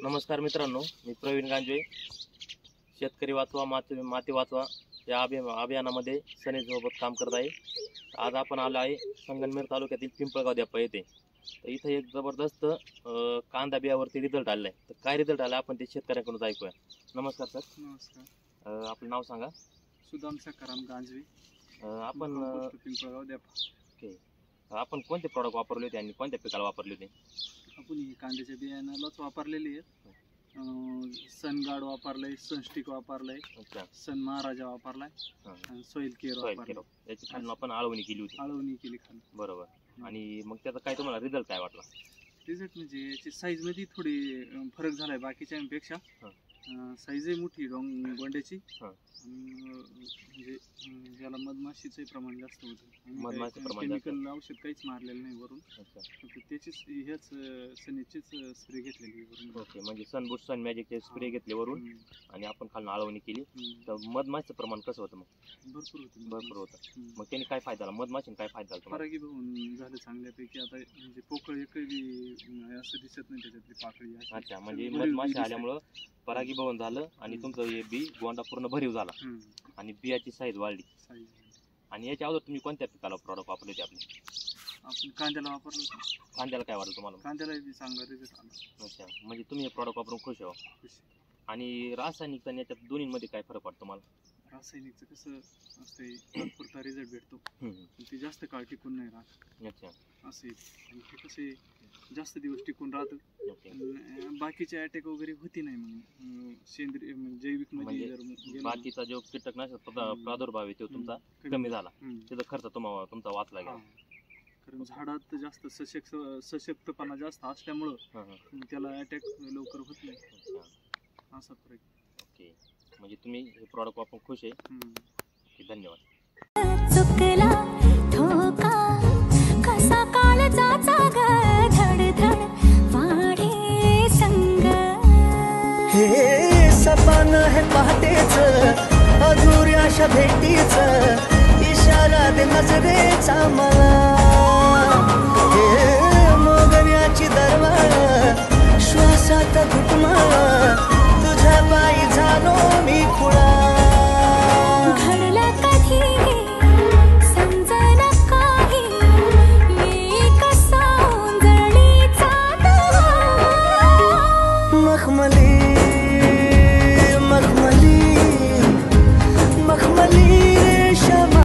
नमस्कार मित्रांनो, मी प्रवीण गांजवे. शेतकरी वाचवा माती वाचवा या अभियानामध्ये सनेसोबत काम करत आहे. आज आपण आलो आहे संगमनेर तालुक्यातील पिंपळगाव देप्पा येथे. तर इथं एक जबरदस्त कांदा बियावरती रिझल्ट आलेला आहे. तर काय रिझल्ट आला आपण ते शेतकऱ्यांकडून ऐकूया. नमस्कार सर. नमस्कार. आपलं नाव सांगा. सुदाम सकाराम गांजवे. आपण पिंपळगाव देप्पा. ओके. आपण कोणते प्रॉडक्ट वापरले होते आणि कोणत्या पिकाला वापरले होते? आपण ही कांद्याच्या बियाणालाच वापरलेली आहे. सन गार्ड वापरलंय, सनस्टिक वापरलंय, अच्छा, सन महाराजा वापरलाय आणि सॉइल केअर वापरलाय. याची खाली आपण आळवणी केली होती. आळवणी केली खाली. बरोबर. आणि मग त्याचा काय तुम्हाला रिझल्ट काय वाटला? रिझल्ट म्हणजे याची साईज मध्ये थोडी फरक झालाय बाकीच्यांपेक्षा. साईजही मोठी गोंड्याची. म्हणजे याला मधमाशीचे प्रमाण जास्त होतं. केमिकल औषध काहीच मारलेलं नाही वरून. त्याचीच हेच सनेचीच स्प्रे घेतलेली वरून. ओके. म्हणजे सनबूस्ट सन मॅजिकचे स्प्रे घेतले वरून आणि आपण खालून आळवणी केली. तर मधमाशीचं प्रमाण कसं होतं? मग भरपूर होतं. मग त्याने काय फायदा झाला? मधमाशीने काय फायदा झाला? परागी बघून झालं चांगल्यापैकी. आता म्हणजे पोकळ एकही असं दिसत नाही त्याच्यातली पाकळी. अच्छा, म्हणजे मधमाशी आल्यामुळं परागी भवन झालं आणि तुमचं हे बी गोंडा पूर्ण भरीव झाला आणि बियाची साईज वाढली. आणि याच्या अगोदर तुम्ही कोणत्या पिकाला प्रॉडक्ट वापरले होते आपले? आपण कांद्याला वापरलं. कांद्याला काय वाटलं तुम्हाला? कांद्याला चांगला रिझल्ट आला. अच्छा, म्हणजे तुम्ही हे प्रॉडक्ट वापरून खुश आहो. आणि रासायनिक आणि याच्यात दोन्हीमध्ये काय फरक वाटतो तुम्हाला? रासायनिकचं कसं असते, तात्पुरता रिझल्ट भेटतो, ते जास्त काळ टिकून नाही राहत. अच्छा, असे. आणि ते कसे जास्त दिवस टिकून राहतं. बाकीचे अटॅक वगैरे होती नाही. मग सेंद्रिय जैविक मध्ये बाकीचा जो कीटकनाशक प्रादुर्भाव आहे तो तुमचा कमी झाला. त्याचा खर्च तुमचा वाचला गेला. कारण झाडात जास्त सशक्तपणा जास्त असल्यामुळं त्याला अटॅक लवकर होत नाही. असा फरक. ओके. म्हणजे तुम्ही हे प्रॉडक्ट वापरून खुश आहे. धन्यवाद. चुकला धोका कसा काळजाचा धडधड वाढे संग. हे सपन है पहाटेच अधुऱ्याशा भेटीच इशारा दे नजरेचा.